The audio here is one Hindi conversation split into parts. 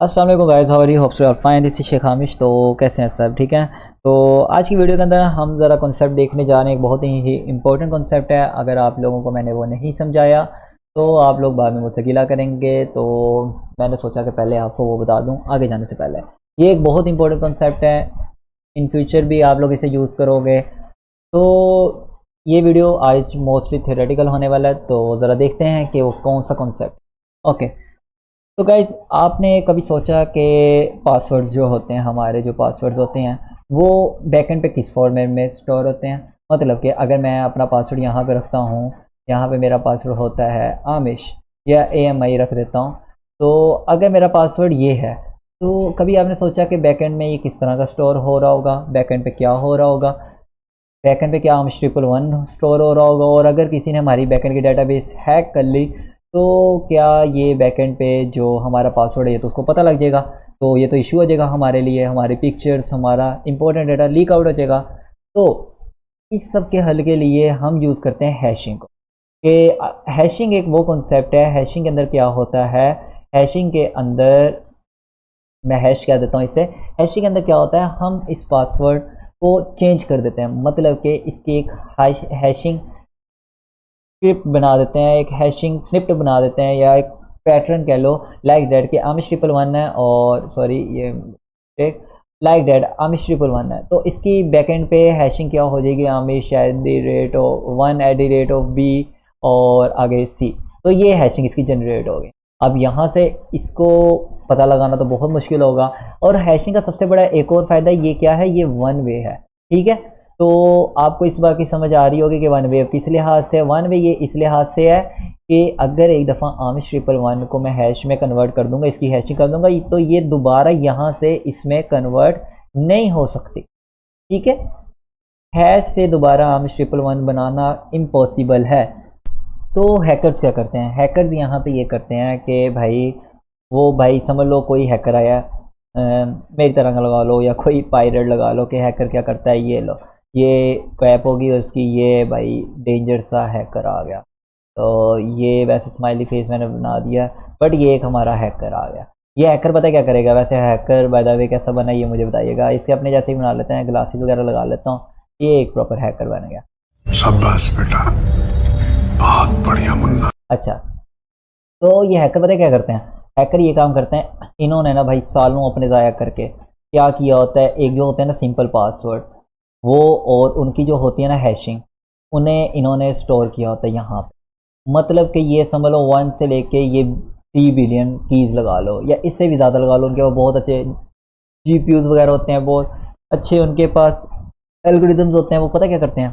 अस्सलाम वालेकुम guys, how are you? Hope so you are fine. This is Sheikh Hamish. तो कैसे हैं सब? ठीक हैं। तो आज की वीडियो के अंदर हम ज़रा कॉन्सेप्ट देखने जा रहे हैं। एक बहुत ही इंपॉर्टेंट कॉन्सेप्ट है। अगर आप लोगों को मैंने वो नहीं समझाया तो आप लोग बाद में मुझसे गिला करेंगे, तो मैंने सोचा कि पहले आपको वो बता दूं आगे जाने से पहले। ये एक बहुत इंपॉर्टेंट कॉन्सेप्ट है, इन फ्यूचर भी आप लोग इसे यूज़ करोगे। तो ये वीडियो आज मोस्टली थियोरेटिकल होने वाला है, तो ज़रा देखते हैं कि वो कौन सा कॉन्सेप्ट। ओके, तो गाइज़ आपने कभी सोचा कि पासवर्ड्स जो होते हैं, हमारे जो पासवर्ड्स होते हैं वो बैकएंड पे किस फॉर्मेट में स्टोर होते हैं? मतलब कि अगर मैं अपना पासवर्ड यहाँ पे रखता हूँ, यहाँ पे मेरा पासवर्ड होता है आमिश या AMI रख देता हूँ। तो अगर मेरा पासवर्ड ये है, तो कभी आपने सोचा कि बैकएंड में ये किस तरह का स्टोर हो रहा होगा? बैकएंड पे क्या हो रहा होगा? बैकएंड पे क्या आमिश 111 स्टोर हो रहा होगा? और अगर किसी ने हमारी बैकएंड की डेटाबेस हैक कर ली तो क्या ये बैकएंड पे जो हमारा पासवर्ड है ये तो उसको पता लग जाएगा? तो ये तो इशू हो जाएगा हमारे लिए, हमारे पिक्चर्स, हमारा इंपॉर्टेंट डेटा लीक आउट हो जाएगा। तो इस सब के हल के लिए हम यूज़ करते हैं हैशिंग को। कि हैशिंग एक वो कॉन्सेप्ट है, हैशिंग के अंदर क्या होता है? हैशिंग के अंदर मैं हैश कह देता हूँ इसे। हैशिंग के अंदर क्या होता है, हम इस पासवर्ड को चेंज कर देते हैं। मतलब कि इसकी एक हैशिंग स्क्रिप्ट बना देते हैं, एक हैशिंग स्निप्ट बना देते हैं, या एक पैटर्न कह लो, लाइक दैट कि आमिश 111 है, और सॉरी ये एक लाइक दैट आमिश 111 है। तो इसकी बैकएंड पे हैशिंग क्या हो जाएगी? आमिश @1 @B और आगे C। तो ये हैशिंग इसकी जनरेट होगी। अब यहाँ से इसको पता लगाना तो बहुत मुश्किल होगा। और हैशिंग का सबसे बड़ा एक और फ़ायदा ये क्या है, ये वन वे है। ठीक है, तो आपको इस बात की समझ आ रही होगी कि वन वे किस लिहाज से। वन वे ये इस लिहाज से है कि अगर एक दफ़ा आमिश 111 को मैं हैश में कन्वर्ट कर दूंगा, इसकी हैशिंग कर दूंगा, तो ये दोबारा यहाँ से इसमें कन्वर्ट नहीं हो सकती। ठीक है, हैश से दोबारा आमिश 111 बनाना इम्पॉसिबल है। तो हैकर्स क्या करते हैं? हैकर्स यहाँ पे ये करते हैं कि भाई, वो भाई समझ लो कोई हैकर आया, मेरी तरह का लगा लो या कोई पायरेट लगा लो, कि हैकर क्या करता है, ये लो ये कैप होगी उसकी, ये भाई डेंजर सा हैकर आ गया। तो ये वैसे स्माइली फेस मैंने बना दिया, बट ये एक हमारा हैकर आ गया। ये हैकर पता है क्या करेगा? वैसे हैकर बाय द वे कैसा बना ये मुझे बताइएगा। इसे अपने जैसे ही बना लेते हैं, ग्लासेस वगैरह लगा लेता हूँ, ये एक प्रॉपर हैकर बन गया। शाबाश बेटा, बहुत बढ़िया मुन्ना। अच्छा, तो ये हैकर पता है क्या करते हैं? हैकर ये काम करते हैं, इन्होंने ना भाई सालों अपने ज़ाया करके क्या किया होता है, एक जो होता है ना सिंपल पासवर्ड, वो और उनकी जो होती है ना हैशिंग, उन्हें इन्होंने स्टोर किया होता है यहाँ पे। मतलब कि ये समझ लो 1 से लेके ये 3 बिलियन कीज़ लगा लो या इससे भी ज़्यादा लगा लो। उनके पास बहुत अच्छे GPUs वगैरह होते हैं, बहुत अच्छे उनके पास एल्गोरिदम्स होते हैं। वो पता क्या करते हैं,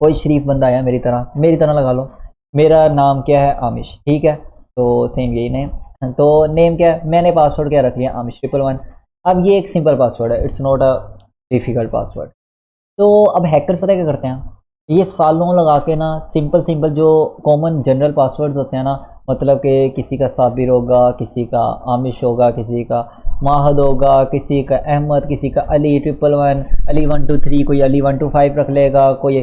कोई शरीफ बंदा आया मेरी तरह लगा लो, मेरा नाम क्या है? आमिश। ठीक है, तो सेम यही नेम, तो नेम क्या है? मैंने पासवर्ड क्या रख लिया? आमिश 111। अब ये एक सिंपल पासवर्ड है, it's not a difficult password. तो अब हैकर्स पता है क्या करते हैं, ये सालों लगा के ना सिंपल सिंपल जो कॉमन जनरल पासवर्ड्स होते हैं ना, मतलब कि किसी का साबिर होगा, किसी का आमिश होगा, किसी का माहद होगा, किसी का अहमद, किसी का अली 111, अली 123, कोई अली 125 रख लेगा, कोई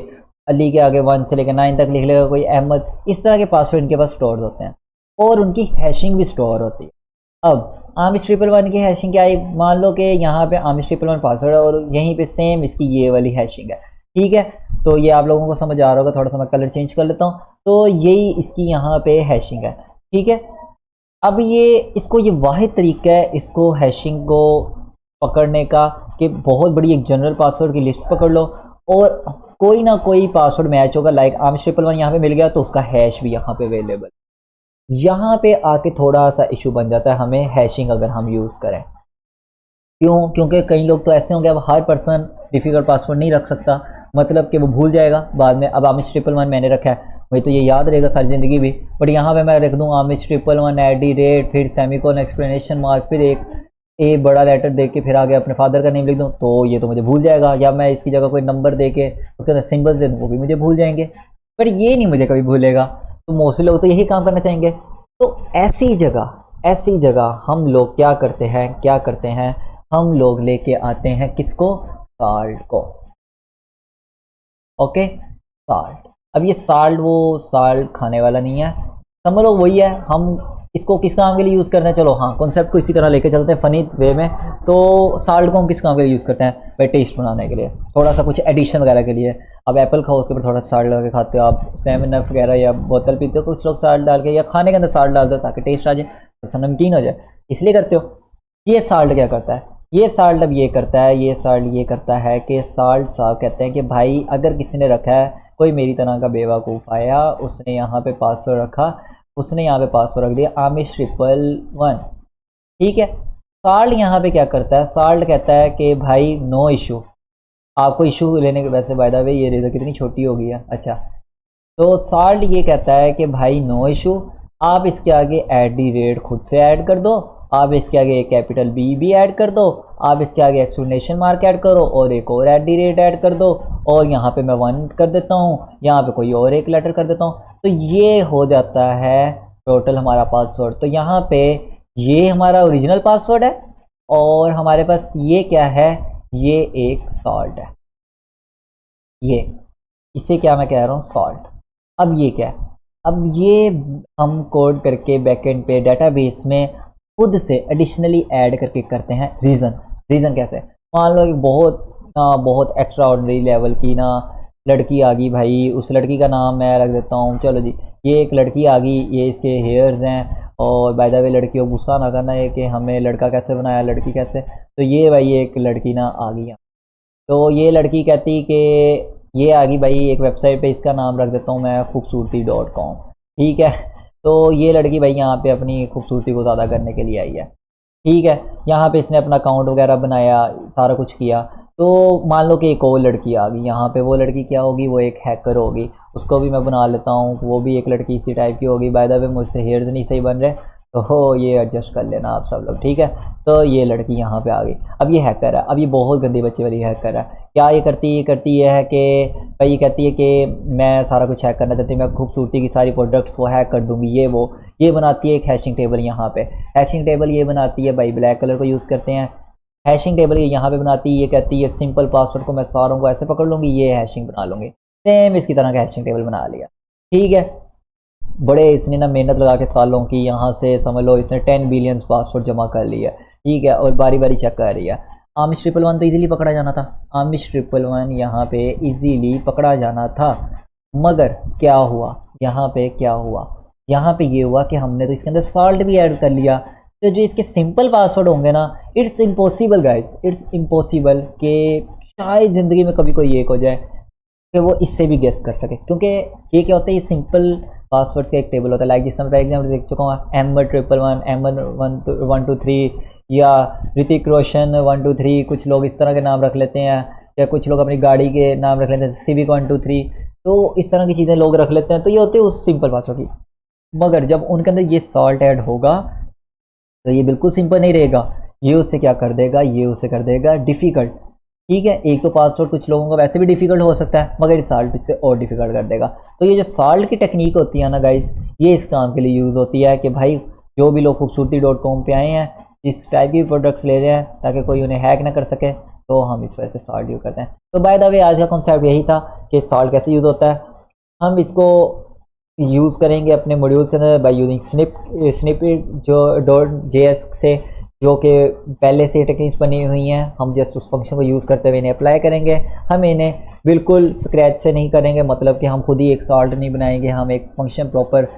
अली के आगे 1 से लेकर 9 तक लिख लेगा, कोई अहमद। इस तरह के पासवर्ड इनके पास स्टोर होते हैं और उनकी हैशिंग भी स्टोर होती है। अब आमिश 111 की हैशिंग क्या है? मान लो कि यहाँ पे आमिश 111 पासवर्ड है और यहीं पे सेम इसकी ये वाली हैशिंग है। ठीक है, तो ये आप लोगों को समझ आ रहा होगा। थोड़ा सा मैं कलर चेंज कर लेता हूँ। तो यही इसकी यहाँ पे हैशिंग है। ठीक है, अब ये इसको ये वाहिद तरीका है इसको हैशिंग को पकड़ने का, कि बहुत बड़ी एक जनरल पासवर्ड की लिस्ट पकड़ लो और कोई ना कोई पासवर्ड मैच होगा। लाइक आमिश 111 यहाँ पे मिल गया तो उसका हैश भी यहाँ पे अवेलेबल। यहाँ पे आके थोड़ा सा इशू बन जाता है हमें हैशिंग अगर हम यूज़ करें। क्यों? क्योंकि कई लोग तो ऐसे होंगे, अब हर पर्सन डिफ़िकल्ट पासवर्ड नहीं रख सकता, मतलब कि वो भूल जाएगा बाद में। अब आमिश 111 मैंने रखा है, मुझे तो ये याद रहेगा सारी ज़िंदगी भी, बट यहाँ पे मैं रख दूँ आमिश 111 @ फिर सेमीकोलन एक्सप्लेनेशन मार्क, फिर एक ए बड़ा लेटर दे के फिर आगे अपने फादर का नेम लिख दूँ, तो ये तो मुझे भूल जाएगा। या मैं इसकी जगह कोई नंबर दे के उसके अंदर सिम्बल्स दे दूँ, वो भी मुझे भूल जाएंगे। पर ये नहीं मुझे कभी भूलेगा। तो मोस्टली लोग तो यही काम करना चाहेंगे। तो ऐसी जगह हम लोग क्या करते हैं, हम लोग लेके आते हैं किसको? साल्ट को। Okay, salt. अब ये साल्ट, वो साल्ट खाने वाला नहीं है, समझ लो वही है। हम इसको किस काम के लिए यूज़ करते हैं, चलो हाँ कॉन्सेप्ट को इसी तरह लेके चलते हैं फ़नी वे में। तो साल्ट को हम किस काम के लिए यूज़ करते हैं भाई, टेस्ट बनाने के लिए, थोड़ा सा कुछ एडिशन वगैरह के लिए। अब एप्पल खाओ उसके ऊपर थोड़ा साल्ट लगा के खाते हो, आप सेवन अप वगैरह या बोतल पीते हो कुछ लोग साल्ट डाल के, या खाने के अंदर साल्ट डाल दो ताकि टेस्ट आ जाए, तो नमकीन हो जाए, इसलिए करते हो। ये साल्ट क्या करता है, ये साल्ट अब ये करता है, ये साल्ट ये करता है कि साल्ट साहब कहते हैं कि भाई अगर किसी ने रखा है, कोई मेरी तरह का बेवकूफ़ आया, उसने यहाँ पे पासवर्ड रखा, उसने यहाँ पे पासवर्ड रख दिया आमिश 111, ठीक है। साल्ट यहाँ पे क्या करता है, साल्ट कहता है कि भाई नो इशू, आपको इशू लेने के, वैसे बाय द वे ये रेजर कितनी छोटी हो गई है, अच्छा। तो साल्ट ये कहता है कि भाई नो इशू, आप इसके आगे @ खुद से ऐड कर दो, आप इसके आगे कैपिटल बी भी ऐड कर दो, आप इसके आगे एक्सक्लेमेशन मार्क ऐड करो और एक और @ ऐड कर दो, और यहाँ पे मैं 1 कर देता हूँ, यहाँ पे कोई और एक लेटर कर देता हूँ, तो ये हो जाता है टोटल हमारा पासवर्ड। तो यहाँ पे ये हमारा ओरिजिनल पासवर्ड है और हमारे पास ये क्या है, ये एक सॉल्ट है, ये इसे क्या मैं कह रहा हूँ सॉल्ट। अब ये क्या है, अब ये हम कोड करके बैकएंड पे डेटाबेस में खुद से एडिशनली ऐड करके करते हैं रीज़न। रीज़न कैसे, मान लो बहुत एक्स्ट्रा ऑर्डिनरी लेवल की ना लड़की आ गई भाई, उस लड़की का नाम मैं रख देता हूँ, चलो जी ये एक लड़की आ गई, ये इसके हेयर्स हैं, और बाय द वे लड़कियों को गुस्सा ना करना है कि हमें लड़का कैसे बनाया लड़की कैसे, तो ये भाई एक लड़की ना आ गई, तो ये लड़की कहती कि ये आ गई भाई एक वेबसाइट पे, इसका नाम रख देता हूँ मैं खूबसूरती.com, ठीक है। तो ये लड़की भाई यहाँ पे अपनी खूबसूरती को ज़्यादा करने के लिए आई है, ठीक है। यहाँ पे इसने अपना अकाउंट वगैरह बनाया, सारा कुछ किया, तो मान लो कि एक और लड़की आ गई यहाँ पे, वो लड़की क्या होगी, वो एक हैकर होगी, उसको भी मैं बना लेता हूँ, वो भी एक लड़की इसी टाइप की होगी। बाय द वे मुझसे हेयर्स नहीं सही बन रहे, तो हो ये एडजस्ट कर लेना आप सब लोग, ठीक है। तो ये लड़की यहाँ पे आ गई, अब ये हैकर है, अब ये बहुत गंदी बच्चे वाली हैकर है। क्या ये करती है कि भाई ये कहती है कि मैं सारा कुछ हैक करना चाहती हूँ, मैं खूबसूरती की सारी प्रोडक्ट्स को हैक कर दूँगी, ये बनाती है एक हैशिंग टेबल। यहाँ पे हैशिंग टेबल ये बनाती है भाई, ब्लैक कलर को यूज़ करते हैं, हैशिंग टेबल ये यहाँ पे बनाती है, ये कहती है सिंपल पासवर्ड को मैं सारों को ऐसे पकड़ लूँगी, ये हैशिंग बना लूँगी, सेम इसकी तरह का हैशिंग टेबल बना लिया, ठीक है। बड़े इसने ना मेहनत लगा के सालों की, यहाँ से समझ लो इसने 10 बिलियन पासवर्ड जमा कर लिया, ठीक है, और बारी बारी चेक कर रही है। आमिश 111 तो इजीली पकड़ा जाना था, आमिश 111 यहाँ पे इजीली पकड़ा जाना था, मगर क्या हुआ यहाँ पे, क्या हुआ यहाँ पे, ये हुआ कि हमने तो इसके अंदर सॉल्ट भी ऐड कर लिया, तो जो इसके सिंपल पासवर्ड होंगे ना, it's impossible guys, it's impossible कि शायद ज़िंदगी में कभी कोई एक हो जाए कि वो इससे भी गेस कर सके, क्योंकि ये क्या होता है, ये सिंपल पासवर्ड्स का एक टेबल होता है। लाइक जिस मैं एग्जाम्पल देख चुका हूँ, एम्बर 111, एम्बर 123, या ऋतिक रोशन 123, कुछ लोग इस तरह के नाम रख लेते हैं, या कुछ लोग अपनी गाड़ी के नाम रख लेते हैं सिविक 123, तो इस तरह की चीज़ें लोग रख लेते हैं, तो ये होते हैं उस सिंपल पासवर्ड की। मगर जब उनके अंदर ये सॉल्ट ऐड होगा तो ये बिल्कुल सिंपल नहीं रहेगा, ये उससे क्या कर देगा, ये उसे कर देगा डिफ़िकल्ट, ठीक है। एक तो पासवर्ड कुछ लोगों का वैसे भी डिफ़िकल्ट हो सकता है, मगर सॉल्ट इससे और डिफ़िकल्ट कर देगा। तो ये जो सॉल्ट की टेक्निक होती है ना गाइस, ये इस काम के लिए यूज़ होती है कि भाई जो भी लोग खूबसूरती.com पे आए हैं, जिस टाइप की प्रोडक्ट्स ले रहे हैं ताकि कोई उन्हें हैक ना कर सके, तो हम इस वजह से सॉल्ट यूज़ करते हैं। तो बाय द वे आज का कॉन्सेप्ट यही था कि सॉल्ट कैसे यूज़ होता है। हम इसको यूज़ करेंगे अपने मॉड्यूल्स के अंदर बाय यूजिंग स्निपेट जो .js से, जो कि पहले से टेक्निक्स बनी हुई हैं, हम जस्ट उस फंक्शन को यूज़ करते हुए इन्हें अप्लाई करेंगे। हम इन्हें बिल्कुल स्क्रैच से नहीं करेंगे, मतलब कि हम खुद ही एक सॉल्ट नहीं बनाएंगे, हम एक फंक्शन प्रॉपर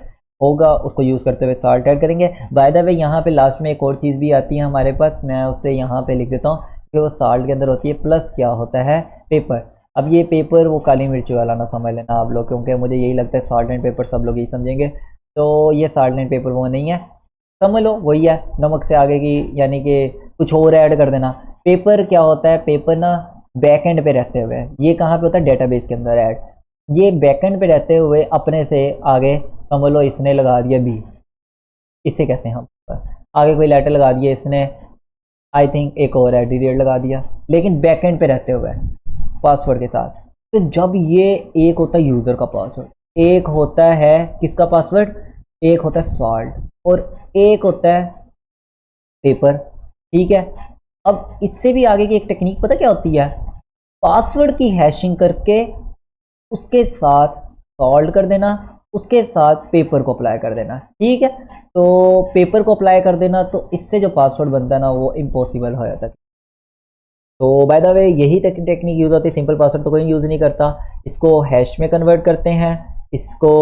होगा उसको यूज़ करते हुए सॉल्ट ऐड करेंगे। बाय द वे यहाँ पे लास्ट में एक और चीज़ भी आती है हमारे पास, मैं उसे यहाँ पे लिख देता हूँ कि वो सॉल्ट के अंदर होती है प्लस क्या होता है, पेपर। अब ये पेपर वो काली मिर्च वाला ना समझ लेना आप लोग, क्योंकि मुझे यही लगता है सॉल्ट एंड पेपर सब लोग यही समझेंगे, तो ये सॉल्ट एंड पेपर वो नहीं है, समझ लो वही है नमक से आगे की, यानी कि कुछ और ऐड कर देना। पेपर क्या होता है, पेपर ना बैक एंड पे रहते हुए, ये कहाँ पे होता है, डेटाबेस के अंदर ऐड, ये बैक एंड पे रहते हुए अपने से आगे समझ लो इसने लगा दिया बी, इसे कहते हैं हम, आगे कोई लेटर लगा दिया इसने, आई थिंक एक और @ लगा दिया, लेकिन बैक एंड पे रहते हुए पासवर्ड के साथ। तो जब ये एक होता है यूज़र का पासवर्ड, एक होता है किसका पासवर्ड, एक होता है सॉल्ट और एक होता है पेपर, ठीक है। अब इससे भी आगे की एक टेक्निक पता क्या होती है, पासवर्ड की हैशिंग करके उसके साथ सॉल्ट कर देना उसके साथ पेपर को अप्लाई कर देना, ठीक है। तो पेपर को अप्लाई कर देना, तो इससे जो पासवर्ड बनता है ना वो इम्पॉसिबल हो जाता है। तो बाय द वे यही टेक्निक यूज़ होती है, सिंपल पासवर्ड तो कोई यूज़ नहीं करता, इसको हैश में कन्वर्ट करते हैं, इसको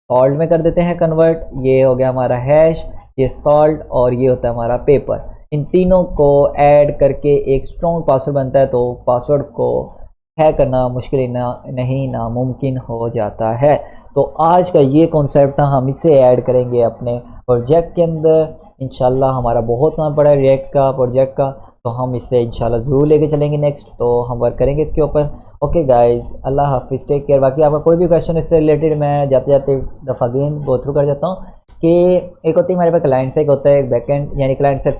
सॉल्ट में कर देते हैं कन्वर्ट। ये हो गया हमारा हैश, ये सॉल्ट, और ये होता है हमारा पेपर। इन तीनों को ऐड करके एक स्ट्रॉन्ग पासवर्ड बनता है। तो पासवर्ड को हैक करना मुश्किल नहीं नामुमकिन हो जाता है। तो आज का ये कॉन्सेप्ट था, हम इसे ऐड करेंगे अपने प्रोजेक्ट के अंदर। इंशाल्लाह हमारा बहुत काम पड़ा है रिएक्ट का प्रोजेक्ट का, तो हम इसे इंशाल्लाह ज़रूर लेके चलेंगे नेक्स्ट, तो हम वर्क करेंगे इसके ऊपर। ओके गाइस, अल्लाह हाफिज़, टेक केयर। बाकी आपका कोई भी क्वेश्चन इससे रिलेटेड मैं जाते जाते एक दफ़ा अगेन गो थ्रू कर जाता हूँ कि एक होती है हमारे पास क्लाइंट साइड, एक होता है बैक एंड, यानी क्लाइंट साइड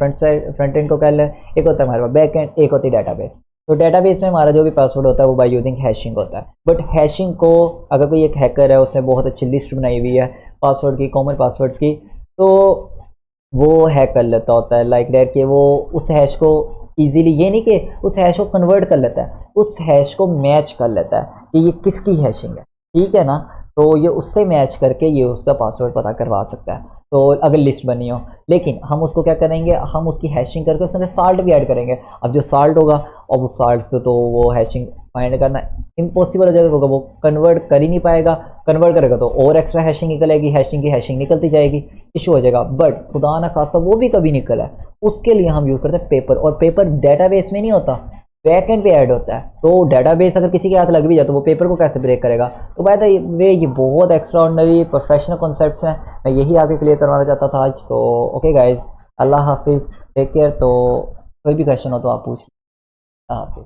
फ्रंट एंड को कह लें, एक होता है हमारे पास बैक एंड, एक होती है डाटाबेस। तो डेटाबेस में हमारा जो भी पासवर्ड होता है वो बाय यूजिंग हैशिंग होता है। बट हैशिंग को अगर कोई एक हैकर है, उसने बहुत अच्छी लिस्ट बनाई हुई है पासवर्ड की, कॉमन पासवर्ड्स की, तो वो हैक कर लेता होता है लाइक दैट कि वो उस हैश को इजीली, ये नहीं कि उस हैश को कन्वर्ट कर लेता है, उस हैश को मैच कर लेता है कि ये किसकी हैशिंग है, ठीक है ना। तो ये उससे मैच करके ये उसका पासवर्ड पता करवा सकता है, तो अगर लिस्ट बनी हो। लेकिन हम उसको क्या करेंगे, हम उसकी हैशिंग करके उसके अंदर साल्ट भी ऐड करेंगे। अब जो साल्ट होगा, और उस साल्ट से तो वो हैशिंग फाइंड करना इम्पॉसिबल हो जाएगा, क्योंकि वो कन्वर्ट कर ही नहीं पाएगा। कन्वर्ट करेगा तो और एक्स्ट्रा हैशिंग निकलेगी, हैशिंग की हैशिंग निकलती जाएगी, इशू हो जाएगा। बट खुदा ना खास्ता वो भी कभी निकला है, उसके लिए हम यूज़ करते हैं पेपर। और पेपर डेटाबेस में नहीं होता, बैकएंड पे ऐड होता है। तो डेटाबेस अगर किसी के हाथ लग भी जाए तो वो पेपर को कैसे ब्रेक करेगा। तो बाय द वे ये बहुत एक्स्ट्रा ऑर्डिनरी प्रोफेशनल कॉन्सेप्ट्स हैं, मैं यही आगे क्लियर करवाना चाहता था आज। तो ओके गाइज, अल्लाह हाफिज़, टेक केयर। तो कोई भी क्वेश्चन हो तो आप पूछ, अल्लाह हाफिज़।